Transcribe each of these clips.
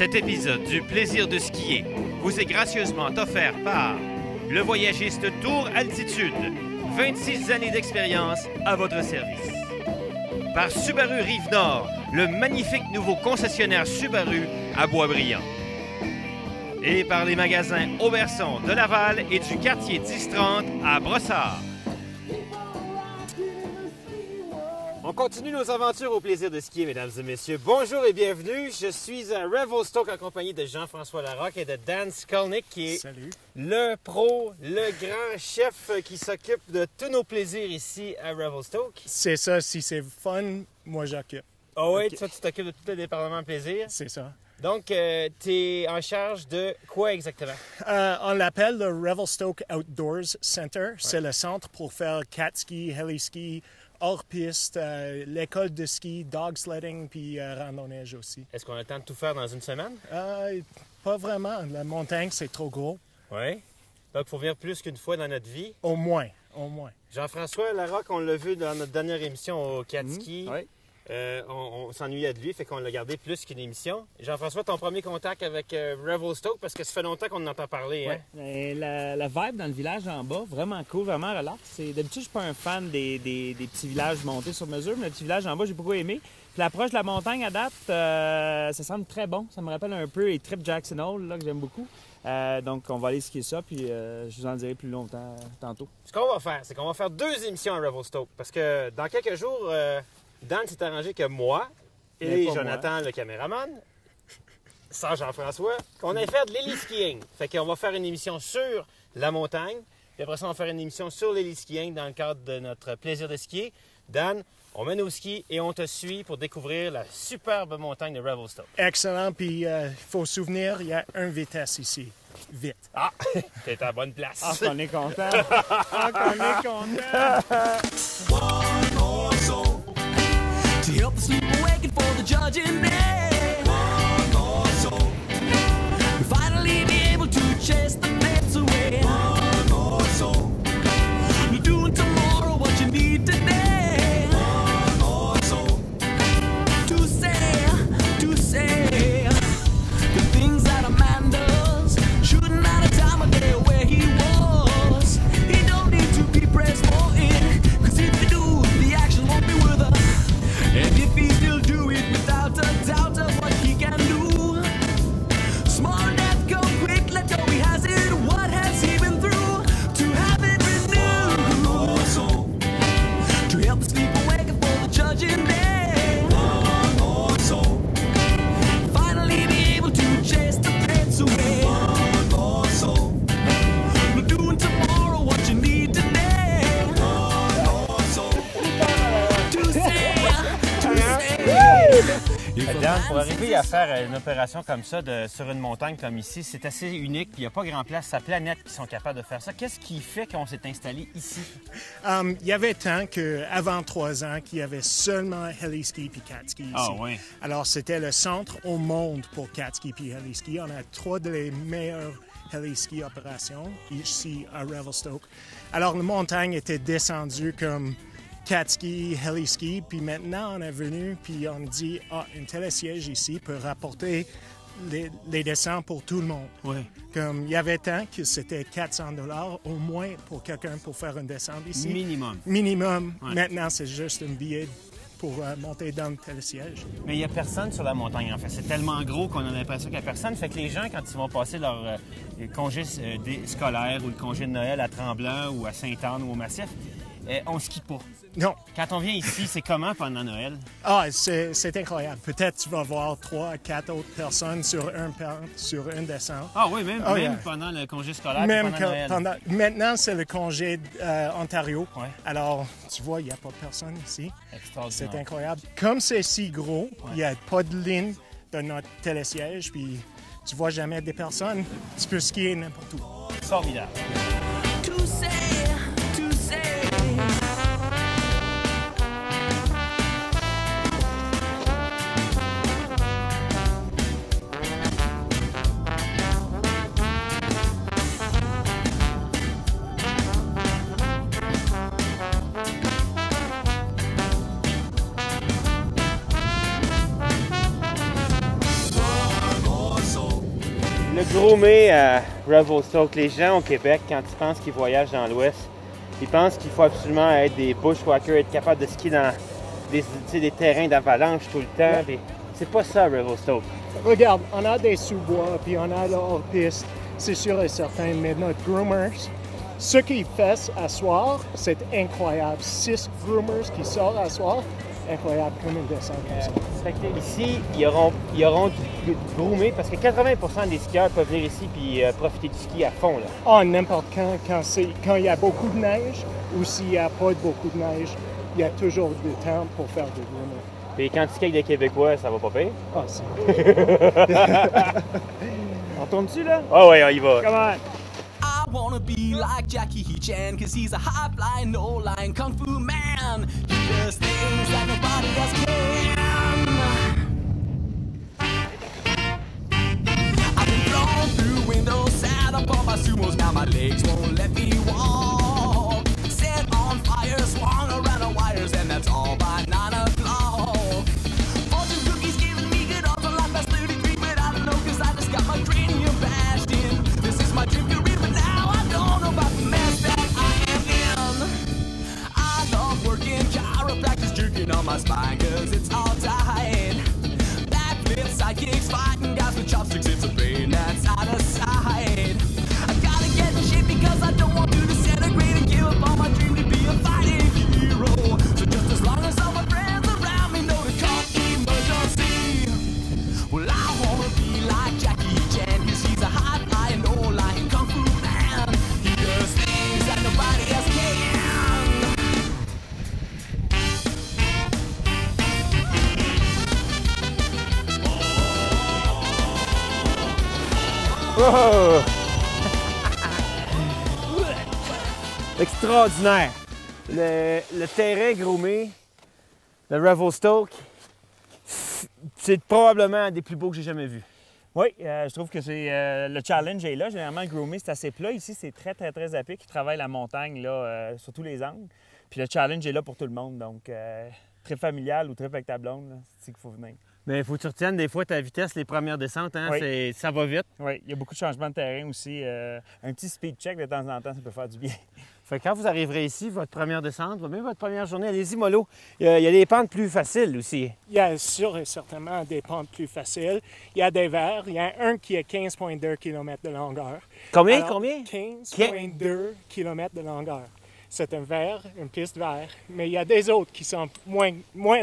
Cet épisode du plaisir de skier vous est gracieusement offert par le voyagiste Tour Altitude. 26 années d'expérience à votre service. Par Subaru Rive-Nord, le magnifique nouveau concessionnaire Subaru à Boisbriand. Et par les magasins Auberson de Laval et du quartier 1030 à Brossard. On continue nos aventures au plaisir de skier, mesdames et messieurs. Bonjour et bienvenue. Je suis à Revelstoke en compagnie de Jean-François Larocque et de Dan Skolnick, qui est le pro, le grand chef qui s'occupe de tous nos plaisirs ici à Revelstoke. C'est ça. Si c'est fun, moi j'occupe. Ah oui, Okay. toi tu t'occupes de tout le département plaisir. C'est ça. Donc, tu es en charge de quoi exactement? On l'appelle le Revelstoke Outdoors Center. Ouais. C'est le centre pour faire cat ski, heli ski, hors-piste, l'école de ski, dog sledding, puis randonnage aussi. Est-ce qu'on a le temps de tout faire dans une semaine? Pas vraiment. La montagne, c'est trop gros. Oui. Donc, il faut venir plus qu'une fois dans notre vie. Au moins. Jean-François Larocque, on l'a vu dans notre dernière émission au cat ski. Oui. On s'ennuyait de lui, fait qu'on l'a gardé plus qu'une émission. Jean-François, ton premier contact avec Revelstoke, parce que ça fait longtemps qu'on en entend parler. Hein? Ouais. La vibe dans le village en bas, vraiment cool, vraiment relax. D'habitude, je suis pas un fan des petits villages montés sur mesure, mais le petit village en bas, j'ai beaucoup aimé. Puis l'approche de la montagne à date, ça semble très bon. Ça me rappelle un peu les trips Jackson Hole, là, que j'aime beaucoup. Donc, on va aller skier ça, puis je vous en dirai plus longtemps tantôt. Ce qu'on va faire, c'est qu'on va faire 2 émissions à Revelstoke, parce que dans quelques jours... Dan s'est arrangé que moi et Jonathan, le caméraman, sans Jean-François, qu'on ait fait de l'héliskiing. Fait qu'on va faire une émission sur la montagne, puis après ça, on va faire une émission sur l'héliskiing dans le cadre de notre plaisir de skier. Dan, on mène au ski et on te suit pour découvrir la superbe montagne de Revelstoke. Excellent, puis il faut se souvenir, il y a une vitesse ici. Vite. Ah, t'es à la bonne place. Ah, qu'on est content. Ah, qu'on est content. To help the sleep awaken for the judging day. One more soul. We finally be able to chase the threats away. One more soul. You're doing tomorrow what you need today. One more soul. To say the things that a man does. Shooting at a time of day where he was. He don't need to be praised for it. Cause if you do, the action won't be with us. And if he still do it without a doubt of what he can do. Small death go quick, let go, he has it. What has he been through to have it renewed? One more soul. To help the sleep awaken for the judging day. One more soul. Finally be able to chase the threats away. One more soul. You're doing tomorrow what you need today. One more soul. To say. Dan, pour arriver à faire une opération comme ça sur une montagne comme ici, c'est assez unique, puis il n'y a pas grand place sur la planète qui sont capables de faire ça. Qu'est-ce qui fait qu'on s'est installé ici? Il y avait tant qu'avant 3 ans, qu'il y avait seulement heli-ski puis cat-ski ici. Ah oui. Alors, c'était le centre au monde pour cat-ski puis heli-ski. On a 3 des meilleures heli-ski opérations ici à Revelstoke. Alors, la montagne était descendue comme cat-ski, heli-ski, puis maintenant on est venu, puis on dit « Ah, un télésiège ici peut rapporter les descentes pour tout le monde. » Oui. Comme il y avait tant que c'était 400 $ au moins pour quelqu'un pour faire une descente ici. Minimum. Minimum. Ouais. Maintenant, c'est juste un billet pour monter dans le télésiège. Mais il n'y a personne sur la montagne, en fait. C'est tellement gros qu'on a l'impression qu'il n'y a personne. Fait que les gens, quand ils vont passer leur congé scolaire ou le congé de Noël à Tremblant ou à Sainte-Anne ou au Massif, on skie pas. Non. Quand on vient ici, c'est comment pendant Noël? Ah, c'est incroyable. Peut-être tu vas voir 3 à 4 autres personnes sur une descente. Ah oui, même yeah. pendant le congé scolaire, Même pendant Noël. Maintenant, c'est le congé Ontario. Ouais. Alors, tu vois, il n'y a pas personne ici. Extraordinaire. C'est incroyable. Comme c'est si gros, il n'y a pas de ligne de notre télésiège, puis tu vois jamais des personnes. Tu peux skier n'importe où. Formidable. To say. groomer à Revelstoke, les gens au Québec, quand ils pensent qu'ils voyagent dans l'Ouest, ils pensent qu'il faut absolument être des bushwhackers, être capable de skier dans des terrains d'avalanche tout le temps. Puis c'est pas ça, Revelstoke. Regarde, on a des sous-bois, puis on a la hors-piste, c'est sûr et certain, mais notre groomers, ce qu'ils font à soir, c'est incroyable. 6 groomers qui sortent à soir, incroyable comme une descente comme ça. Ici, ils auront du groomé parce que 80% des skieurs peuvent venir ici et profiter du ski à fond. Là. Ah, n'importe quand il y a beaucoup de neige ou s'il n'y a pas beaucoup de neige, il y a toujours du temps pour faire du grooming. Et quand tu skis avec des Québécois, ça va pas pire? Ah, c'est On tourne dessus, là? Ah ouais, on y va. Come on! I wanna be like Jackie Chan, cause he's a high-flying, no-line kung fu man. He does things that nobody else can. I've been thrown through windows, sat up on my sumos, now my legs won't let me walk. Set on fire, swung around the wires, and that's all by 9 o'clock. Fortune cookies giving me good odds on life past 33, but I don't know, cause I just got my cranium bashed in. This is my dream career, but now I don't know about the mess that I am in. I love working chiropractors, jerking on my spine, cause it's all tight. Backflips, sidekicks, fighting guys with chopsticks, it's a pain that's out of sight. I gotta get in shape because I don't want to disintegrate and give up on my dream to be a fighting hero. So just as long as all my friends around me know to call emergency. Well, I wanna be like Jackie Chan, cause he's a high-flying, no-lying kung fu man. He does things that nobody else can. Oh! Extraordinaire! Le terrain groomé de Revelstoke, c'est probablement un des plus beaux que j'ai jamais vus. Oui, je trouve que c'est le challenge est là. Généralement, le groomé, c'est assez plat. Ici, c'est très, très, très à pic. Ils travaillent la montagne là, sur tous les angles. Puis le challenge est là pour tout le monde. Donc, très familial ou très avec ta blonde, là, c'est qu'il faut venir. Mais il faut que tu retiennes des fois ta vitesse, les premières descentes, hein? Oui. Ça va vite. Oui, il y a beaucoup de changements de terrain aussi. Un petit speed check de temps en temps, ça peut faire du bien. Fait que quand vous arriverez ici, votre première descente, même votre première journée, allez-y mollo. Il y a des pentes plus faciles aussi. Il y a sûr et certainement des pentes plus faciles. Il y a des verts. Il y a un qui est 15,2 km de longueur. Combien? Alors, Combien? 15,2 km de longueur. C'est un vert, une piste vert. Mais il y a des autres qui sont moins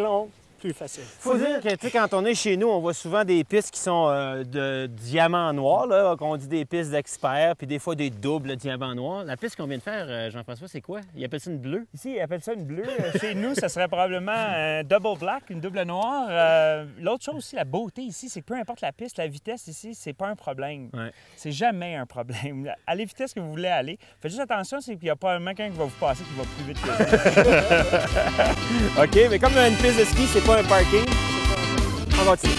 longues, plus faciles. Faut dire que tu sais, quand on est chez nous, on voit souvent des pistes qui sont de diamant noir, là, qu'on dit des pistes d'experts, puis des fois des doubles diamants noirs. La piste qu'on vient de faire, Jean-François, c'est quoi? Il appelle ça une bleue? Ici, ils appellent ça une bleue. Chez nous, ça serait probablement un double black, une double noire. L'autre chose aussi, la beauté ici, c'est que peu importe la piste, la vitesse ici, c'est pas un problème. Ouais. C'est jamais un problème. À la vitesse que vous voulez aller, faites juste attention, c'est qu'il y a probablement quelqu'un qui va vous passer qui va plus vite que vous. OK, mais comme une piste de ski, c'est pas un parking, on continue.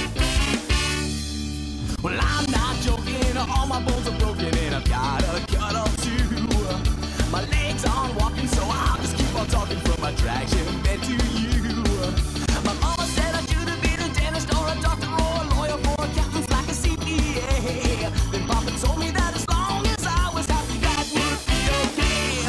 Well, I'm not joking, all my bones are broken and I've got a cut up too. My legs aren't walking, so I'll just keep on talking from my traction bed to you. My mama said I should have been a dentist or a doctor or a lawyer for accountants like a CPA. Then Papa told me that as long as I was happy, that would be okay.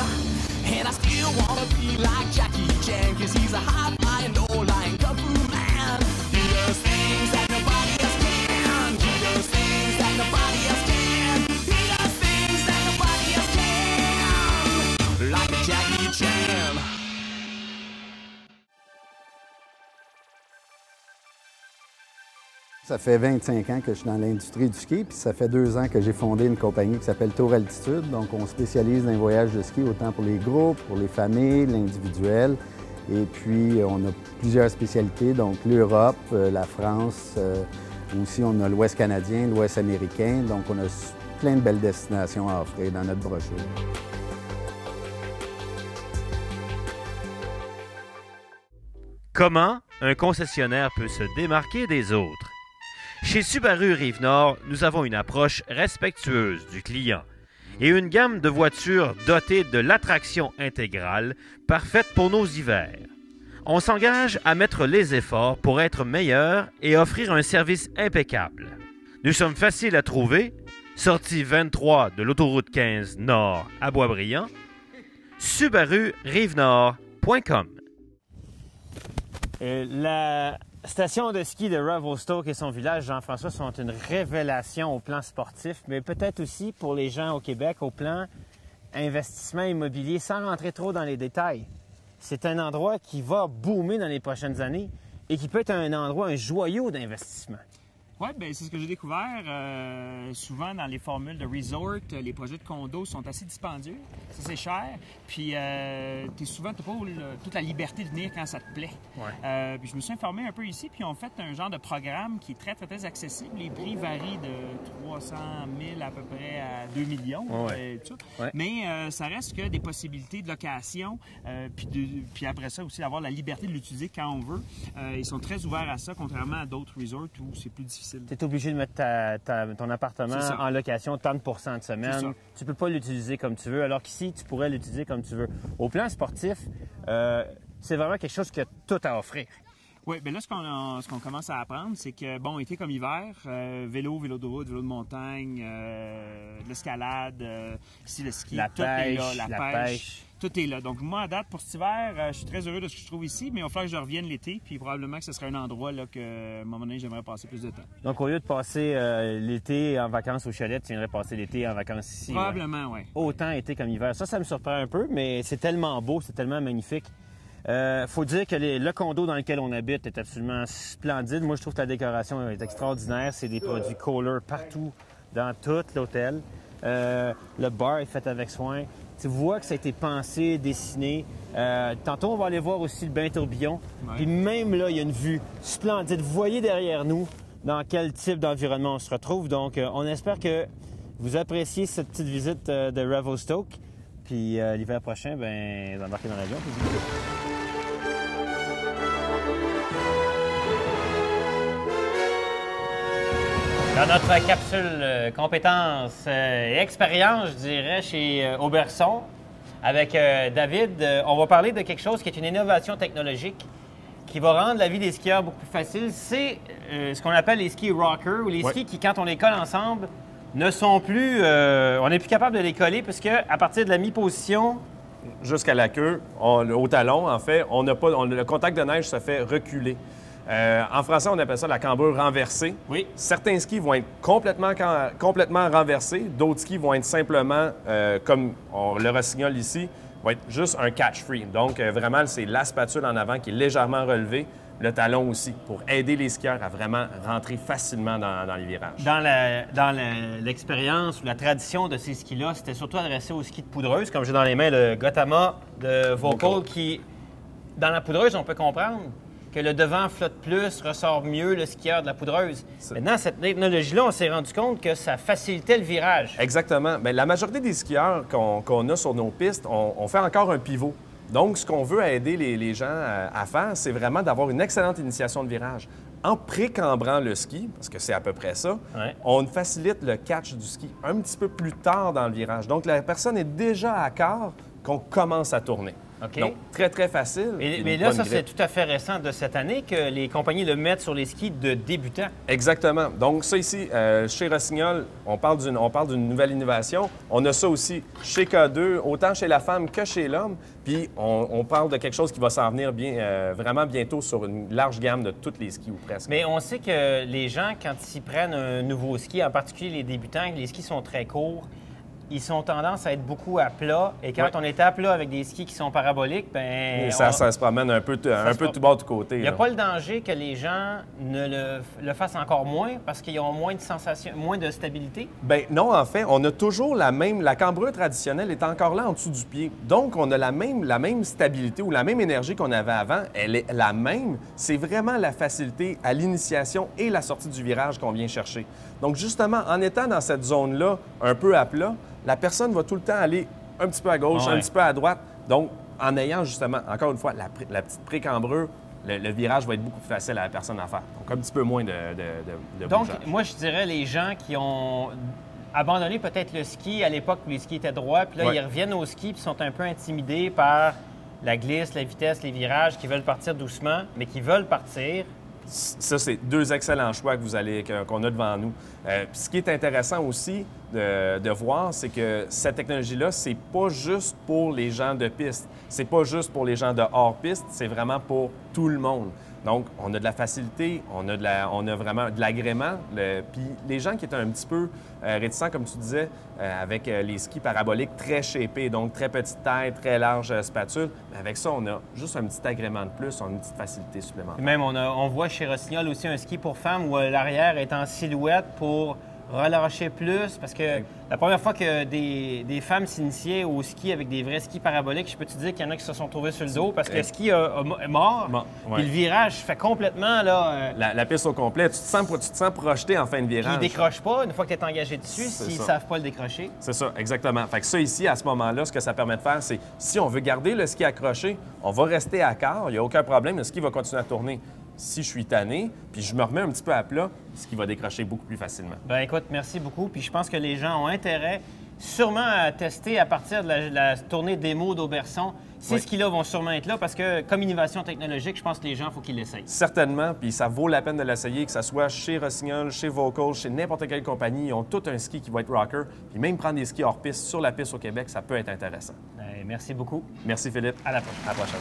And I still wanna be like Jackie Chan, cause he's a high-flying, no-lying kung fu man. He does things that nobody else can. He does things that nobody else can. He does things that nobody else can. Like a Jackie Chan. Ça fait 25 ans que je suis dans l'industrie du ski, puis ça fait 2 ans que j'ai fondé une compagnie qui s'appelle Tour Altitude. Donc, on spécialise dans les voyages de ski, autant pour les groupes, pour les familles, l'individuel. Et puis, on a plusieurs spécialités, donc l'Europe, la France, aussi on a l'Ouest canadien, l'Ouest américain. Donc, on a plein de belles destinations à offrir dans notre brochure. Comment un concessionnaire peut se démarquer des autres? Chez Subaru Rive-Nord, nous avons une approche respectueuse du client et une gamme de voitures dotées de l'attraction intégrale parfaite pour nos hivers. On s'engage à mettre les efforts pour être meilleurs et offrir un service impeccable. Nous sommes faciles à trouver sortie 23 de l'autoroute 15 Nord à Boisbriand, SubaruRive-Nord.com. La station de ski de Revelstoke et son village, Jean-François, sont une révélation au plan sportif, mais peut-être aussi pour les gens au Québec au plan investissement immobilier, sans rentrer trop dans les détails. C'est un endroit qui va boomer dans les prochaines années et qui peut être un endroit, un joyau d'investissement. Oui, bien, c'est ce que j'ai découvert. Souvent, dans les formules de resort, les projets de condos sont assez dispendieux. Ça, c'est cher. Puis, tu n'as pas toute la liberté de venir quand ça te plaît. Ouais. Puis, je me suis informé un peu ici, puis on fait un genre de programme qui est très, très, très accessible. Les prix varient de 300 000 à peu près à 2 millions. Ouais. Tout ça. Ouais. Mais ça reste que des possibilités de location, puis après ça aussi, d'avoir la liberté de l'utiliser quand on veut. Ils sont très ouverts à ça, contrairement à d'autres resorts où c'est plus difficile. Tu es obligé de mettre ton appartement en location 30 de semaine. Tu peux pas l'utiliser comme tu veux, alors qu'ici, tu pourrais l'utiliser comme tu veux. Au plan sportif, c'est vraiment quelque chose qui a tout à offrir. Oui, bien là, ce qu'on commence à apprendre, c'est que, bon, été comme hiver, vélo de route, vélo de montagne, de l'escalade, ici le ski, la tout pêche, est là, la pêche. Tout est là. Donc, moi, à date, pour cet hiver, je suis très heureux de ce que je trouve ici, mais il va falloir que je revienne l'été, puis probablement que ce serait un endroit là, que, à un moment donné, j'aimerais passer plus de temps. Donc, au lieu de passer l'été en vacances au chalet, tu viendrais passer l'été en vacances ici. Probablement, oui. Autant été comme hiver. Ça me surprend un peu, mais c'est tellement beau, c'est tellement magnifique. Faut dire que le condo dans lequel on habite est absolument splendide. Moi, je trouve que la décoration est extraordinaire. C'est des produits Kohler partout dans tout l'hôtel. Le bar est fait avec soin. Tu vois que ça a été pensé, dessiné. Tantôt, on va aller voir aussi le bain tourbillon. Ouais. Puis même là, il y a une vue splendide. Vous voyez derrière nous dans quel type d'environnement on se retrouve. Donc, on espère que vous appréciez cette petite visite de Revelstoke. Puis l'hiver prochain, vous embarquez dans l'avion. Dans notre capsule compétences et expérience, je dirais, chez Auberson, avec David, on va parler de quelque chose qui est une innovation technologique qui va rendre la vie des skieurs beaucoup plus facile. C'est ce qu'on appelle les skis rockers, ou les skis qui, quand on les colle ensemble, ne sont plus... on n'est plus capable de les coller, puisque à partir de la mi-position... Jusqu'à la queue, au talon, en fait, le contact de neige se fait reculer. En français, on appelle ça la cambrure renversée. Oui. Certains skis vont être complètement renversés. D'autres skis vont être simplement, comme on le rossignol ici, vont être juste un catch-free. Donc, vraiment, c'est la spatule en avant qui est légèrement relevée. Le talon aussi, pour aider les skieurs à vraiment rentrer facilement dans les virages. Dans l'expérience ou la tradition de ces skis-là, c'était surtout adressé aux skis de poudreuse, comme j'ai dans les mains le Gotama de Volcal, qui, dans la poudreuse, on peut comprendre que le devant flotte plus, ressort mieux le skieur de la poudreuse. Maintenant, cette technologie-là, on s'est rendu compte que ça facilitait le virage. Exactement. Bien, la majorité des skieurs qu'on a sur nos pistes, on fait encore un pivot. Donc, ce qu'on veut aider les gens à faire, c'est vraiment d'avoir une excellente initiation de virage. En pré-cambrant le ski, parce que c'est à peu près ça, on facilite le catch du ski un petit peu plus tard dans le virage. Donc, la personne est déjà à quart qu'on commence à tourner. Okay. Donc, très, très facile. Mais là, ça, c'est tout à fait récent de cette année que les compagnies le mettent sur les skis de débutants. Exactement. Donc, ça ici, chez Rossignol, on parle d'une nouvelle innovation. On a ça aussi chez K2, autant chez la femme que chez l'homme. Puis, on parle de quelque chose qui va s'en venir vraiment bientôt sur une large gamme de tous les skis ou presque. Mais on sait que les gens, quand ils prennent un nouveau ski, en particulier les débutants, les skis sont très courts. Ils ont tendance à être beaucoup à plat. Et quand on est à plat avec des skis qui sont paraboliques, ça se promène un peu tout bas de côté. Il n'y a pas le danger que les gens ne le fassent encore moins parce qu'ils ont moins de sensations, moins de stabilité? Bien non, en fait, on a toujours la cambrure traditionnelle est encore là en dessous du pied. Donc, on a la même stabilité ou la même énergie qu'on avait avant. Elle est la même. C'est vraiment la facilité à l'initiation et la sortie du virage qu'on vient chercher. Donc, justement, en étant dans cette zone-là, un peu à plat, la personne va tout le temps aller un petit peu à gauche, un petit peu à droite. Donc, en ayant justement, encore une fois, la petite pré-cambrure, le virage va être beaucoup plus facile à la personne à faire. Donc, un petit peu moins de Donc, bougeage. moi, je dirais les gens qui ont abandonné peut-être le ski à l'époque où les skis étaient droits, puis là, ils reviennent au ski puis sont un peu intimidés par la glisse, la vitesse, les virages, qui veulent partir doucement, mais qui veulent partir. Ça, c'est deux excellents choix qu'on a devant nous. Puis ce qui est intéressant aussi, de voir, c'est que cette technologie-là, c'est pas juste pour les gens de piste, c'est pas juste pour les gens de hors-piste, c'est vraiment pour tout le monde. Donc, on a de la facilité, on a vraiment de l'agrément. Puis les gens qui étaient un petit peu réticents, comme tu disais, avec les skis paraboliques très shapés, donc très petite taille, très large spatule, mais avec ça, on a juste un petit agrément de plus, on a une petite facilité supplémentaire. Même, on voit chez Rossignol aussi un ski pour femmes où l'arrière est en silhouette pour relâcher plus, parce que la première fois que des femmes s'initiaient au ski avec des vrais skis paraboliques, je peux te dire qu'il y en a qui se sont trouvés sur le dos parce que le ski est mort, puis le virage fait complètement... là. La piste au complet, tu te sens projeté en fin de virage. Puis il décroche pas une fois que tu es engagé dessus s'ils ne savent pas le décrocher. C'est ça, exactement. Fait que ça ici, à ce moment-là, ce que ça permet de faire, c'est si on veut garder le ski accroché, on va rester à quart, il n'y a aucun problème, le ski va continuer à tourner. Si je suis tanné, puis je me remets un petit peu à plat, ce qui va décrocher beaucoup plus facilement. Bien, écoute, merci beaucoup. Puis je pense que les gens ont intérêt sûrement à tester à partir de la tournée démo d'Auberson. Ces skis-là vont sûrement être là parce que, comme innovation technologique, je pense que les gens, il faut qu'ils l'essayent. Certainement, puis ça vaut la peine de l'essayer, que ce soit chez Rossignol, chez Vocal, chez n'importe quelle compagnie. Ils ont tout un ski qui va être rocker. Puis même prendre des skis hors piste sur la piste au Québec, ça peut être intéressant. Bien, merci beaucoup. Merci Philippe. À la prochaine. À la prochaine.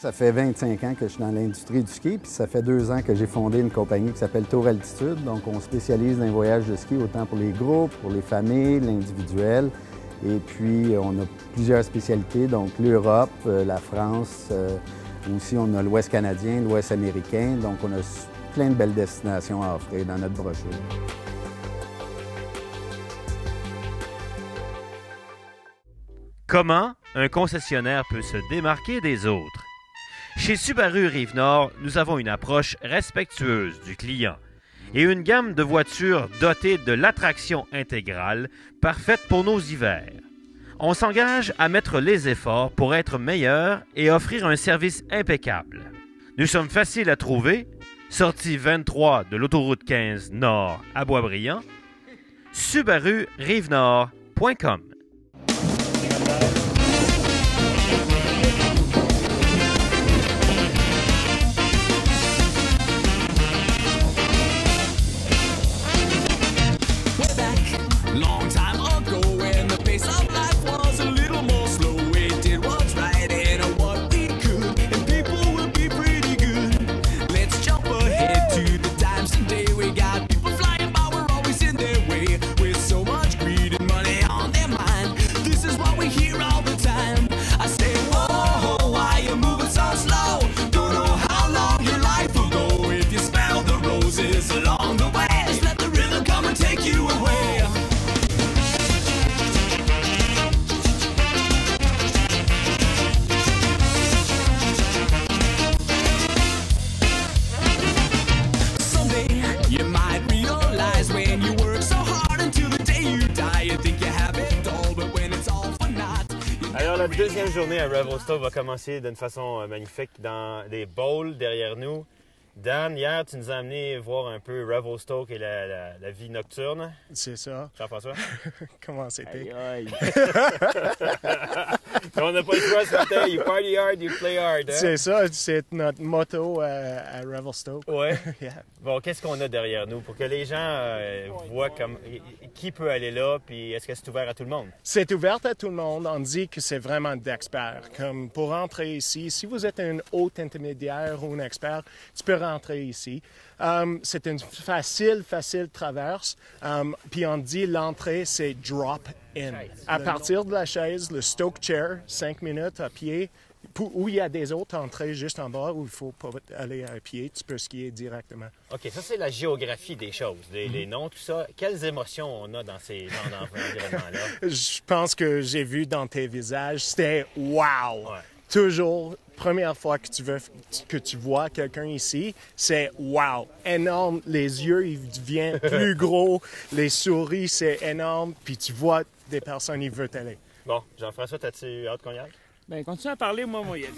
Ça fait 25 ans que je suis dans l'industrie du ski, puis ça fait 2 ans que j'ai fondé une compagnie qui s'appelle Tour Altitude. Donc, on spécialise dans les voyages de ski, autant pour les groupes, pour les familles, l'individuel. Et puis, on a plusieurs spécialités, donc l'Europe, la France, aussi on a l'Ouest canadien, l'Ouest américain. Donc, on a plein de belles destinations à offrir dans notre brochure. Comment un concessionnaire peut se démarquer des autres? Chez Subaru Rive-Nord, nous avons une approche respectueuse du client et une gamme de voitures dotées de l'attraction intégrale parfaite pour nos hivers. On s'engage à mettre les efforts pour être meilleurs et offrir un service impeccable. Nous sommes faciles à trouver, sortie 23 de l'autoroute 15 Nord à Boisbriand, subarurivenord.com. Long time ago, when the pace of life was a little more slow, we did what's right and what we could, and people will be pretty good. Let's jump ahead to the time someday. We got people flying by, we're always in their way, with so much greed and money on their mind. This is what we hear all the time. I say, whoa, why you moving so slow? Don't know how long your life will go if you smell the roses along the way. Just let the rhythm come and take you away. You might realize when you work so hard until the day you die, you think you have it all, but when it's all for naught. Alors, la deuxième journée à Revelstoke va commencer d'une façon magnifique dans les bowls derrière nous. Dan, hier, tu nous as amené voir un peu Revelstoke et la vie nocturne. C'est ça. Jean-François? Comment c'était? On n'a pas le choix ce matin. You party hard, you play hard. Hein? C'est ça, c'est notre motto à Revelstoke. Ouais. Yeah. Bon, qu'est-ce qu'on a derrière nous pour que les gens voient qui peut aller là, puis est-ce que c'est ouvert à tout le monde? C'est ouvert à tout le monde. On dit que c'est vraiment d'experts. Comme pour entrer ici, si vous êtes un hôte intermédiaire ou un expert, tu peux rentrer ici. C'est une facile traverse. Puis on dit l'entrée, c'est drop-in. À partir de la chaise, le Stoke Chair, 5 minutes à pied, où il y a des autres entrées juste en bas où il faut pas aller à pied, tu peux skier directement. OK, ça c'est la géographie des choses, les noms, tout ça. Quelles émotions on a dans ces environnements-là? Je pense que j'ai vu dans tes visages, c'était wow! Ouais. Toujours, première fois que tu vois quelqu'un ici, c'est wow! Énorme, les yeux ils deviennent plus gros, les souris c'est énorme, puis tu vois des personnes ils veulent t'aller. Bon, Jean-François, t'as-tu hâte qu'on y aille? Ben, continue à parler, moi, y aller.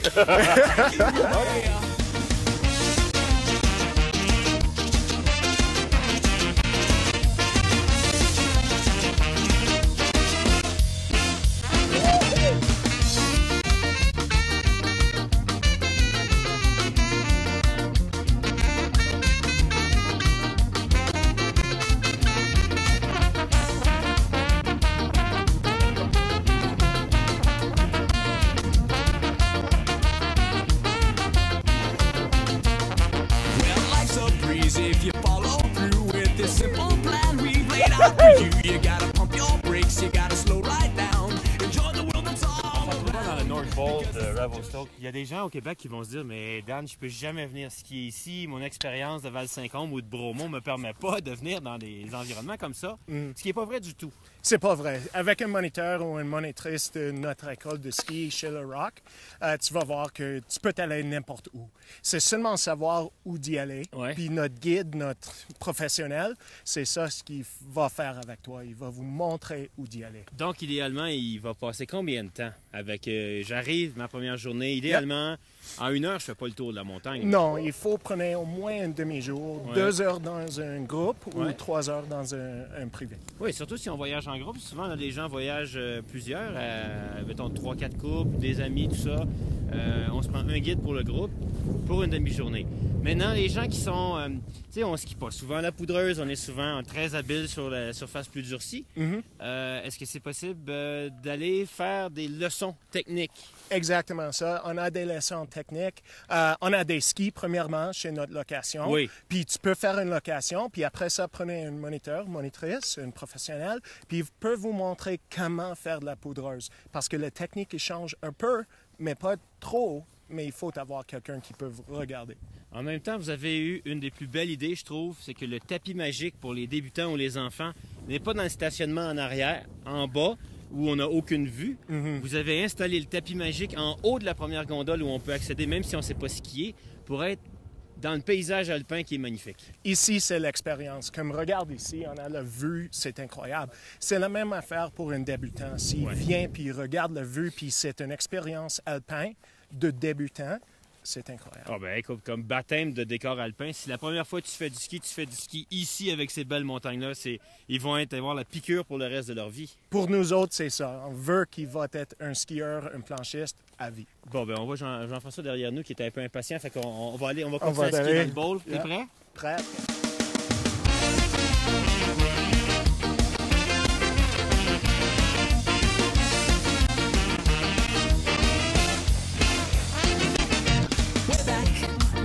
out for you. You gotta pump your brakes, you gotta slow right down. Enjoy the world that's all around. Dans le North Pole de Revelstoke, il y a des gens au Québec qui vont se dire « Mais Dan, je peux jamais venir skier ici. Mon expérience de Val-Saint-Côme ou de Bromont me permet pas de venir dans des environnements comme ça. Ce qui n'est pas vrai du tout. C'est pas vrai. Avec un moniteur ou une monitrice de notre école de ski chez Le Rock, tu vas voir que tu peux aller n'importe où. C'est seulement savoir où d'y aller. Ouais. Puis notre guide, notre professionnel, c'est ça ce qu'il va faire avec toi. Il va vous montrer où d'y aller. Donc, idéalement, il va passer combien de temps avec... J'arrive ma première journée. Idéalement, en 1 heure, je fais pas le tour de la montagne. Non, il faut prendre au moins un demi-jour, Ouais. 2 heures dans un groupe ou Ouais. 3 heures dans un privé. Oui, surtout si on voyage en groupe. Souvent, là, les gens voyagent plusieurs, mettons 3-4 couples, des amis, tout ça. On se prend un guide pour le groupe pour une demi-journée. Maintenant, les gens qui sont... tu sais, on skie pas souvent à la poudreuse, on est souvent très habile sur la surface plus durcie. Est-ce que c'est possible d'aller faire des leçons techniques? Exactement ça. On a des leçons techniques. On a des skis, premièrement, chez notre location. Oui. Puis tu peux faire une location, puis après ça, prenez un moniteur, monitrice, une professionnelle, puis il peut vous montrer comment faire de la poudreuse. Parce que la technique, il change un peu, mais pas trop, mais il faut avoir quelqu'un qui peut vous regarder. En même temps, vous avez eu une des plus belles idées, je trouve, c'est que le tapis magique pour les débutants ou les enfants n'est pas dans le stationnement en arrière, en bas, où on n'a aucune vue. Vous avez installé le tapis magique en haut de la première gondole où on peut accéder, même si on ne sait pas skier, pour être dans le paysage alpin qui est magnifique. Ici, c'est l'expérience. Comme regarde ici, on a la vue, c'est incroyable. C'est la même affaire pour un débutant. S'il vient puis il regarde la vue, puis c'est une expérience alpin de débutant, c'est incroyable. Ah ben écoute, comme baptême de décor alpin, si la première fois que tu fais du ski ici avec ces belles montagnes-là, ils vont avoir la piqûre pour le reste de leur vie. Pour nous autres, c'est ça. On veut qu'il va être un skieur, un planchiste à vie. Bon, ben on voit Jean-François derrière nous qui était un peu impatient, fait qu'on va aller, on va continuer à skier aller. dans le bowl. T'es prêt? Prêt? Way back,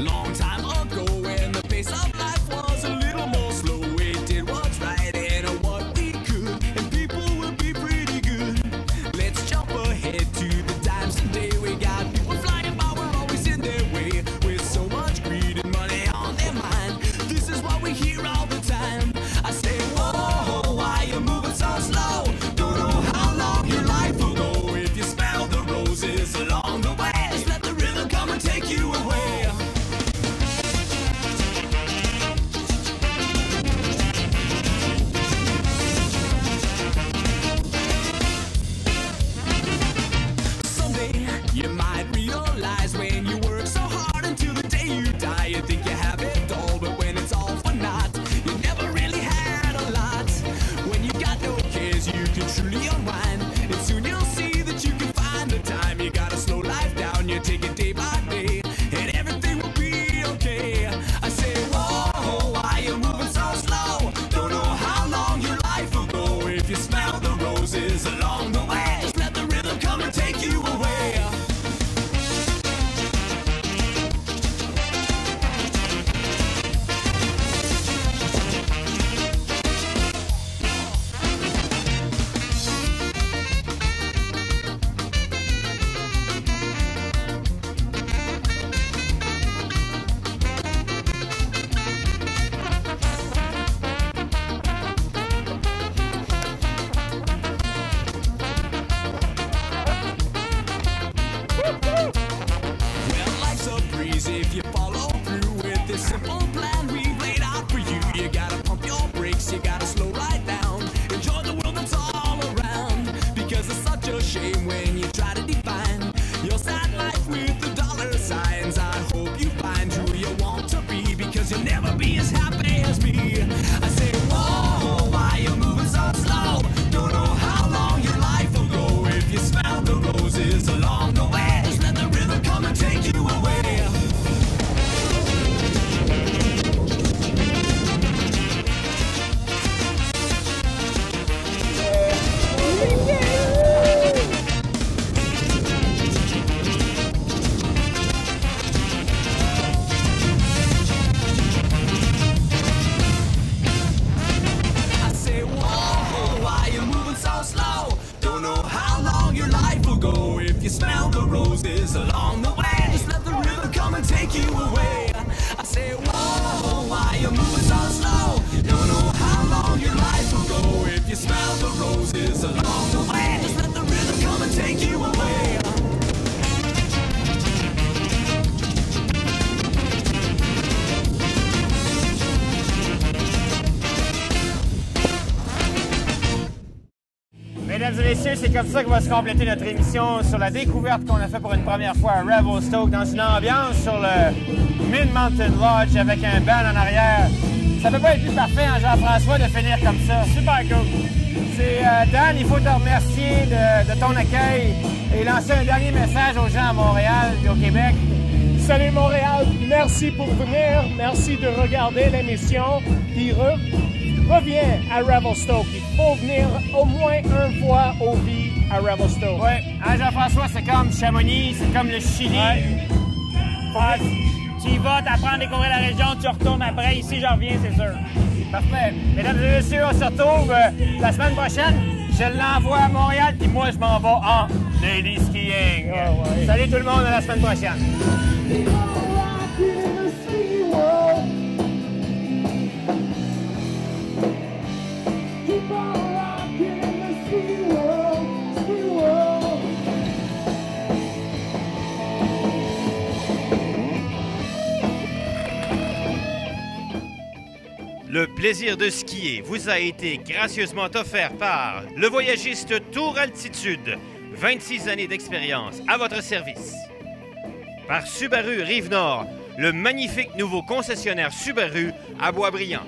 long time ago, when the pace of life was a little more slow, we did what's right and what we could, and people will be pretty good. Let's jump ahead to the times today. We got people flying by, we're always in their way, with so much greed and money on their mind. This is what we hear all the time. I say, whoa, why you moving so slow? Don't know how long your life will go if you smell the roses along the way. Just let the rhythm come and take you away. Someday you might realize when you work so hard until the day you die, you think you have it all, but when it's all for naught, you never really had a lot. When you got no cares, you can truly unwind, and soon you'll see that you can find the time. You gotta slow life down, you take it day by day, and everything will be okay. I say, whoa, why you moving so slow? Don't know how long your life will go if you smell the roses along the way. Just let the rhythm come and take you away. Well, life's a breeze if you follow through with this simple plan we've laid out for you. You gotta pump your brakes, you gotta slow right down. Enjoy the world that's all around, because it's such a shame when you try to define your sad life with the dollar signs. I hope you find who you want to be, because you'll never be as happy as me. I say, whoa, why you moving so slow? Don't know how long your life will go if you smell the roses along the way. Just let the rhythm come and take you away. roses along the way. Just let the rhythm come and take you away. I say, whoa, why you moving so slow? Don't know how long your life will go. If you smell the roses along the way, just let the rhythm come and take you away. Mesdames et messieurs, c'est comme ça que va se compléter notre émission sur la découverte qu'on a fait pour une première fois à Revelstoke dans une ambiance sur le Mid-Mountain Lodge avec un band en arrière. Ça peut pas être plus parfait, hein, Jean-François, de finir comme ça. Super cool. C'est Dan, il faut te remercier de ton accueil et lancer un dernier message aux gens à Montréal et au Québec. Salut Montréal, merci pour venir, merci de regarder l'émission. Puis reviens à Revelstoke. Il faut venir au moins une fois au vie à Revelstoke. Oui, hein, Jean-François, c'est comme Chamonix, c'est comme le Chili. Ouais. Tu y vas, t'apprends à découvrir la région, tu retournes après. Ici, j'en reviens, c'est sûr. Parfait. Mesdames et messieurs, on se retrouve la semaine prochaine. Je l'envoie à Montréal, puis moi, je m'en vais en lady skiing. Oh, ouais. Salut tout le monde, à la semaine prochaine. Le plaisir de skier vous a été gracieusement offert par le voyagiste Tour Altitude, 26 années d'expérience à votre service. Par Subaru Rive-Nord, le magnifique nouveau concessionnaire Subaru à Boisbriand.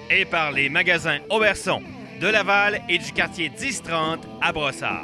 Et par les magasins Auberson, de Laval et du quartier 1030 à Brossard.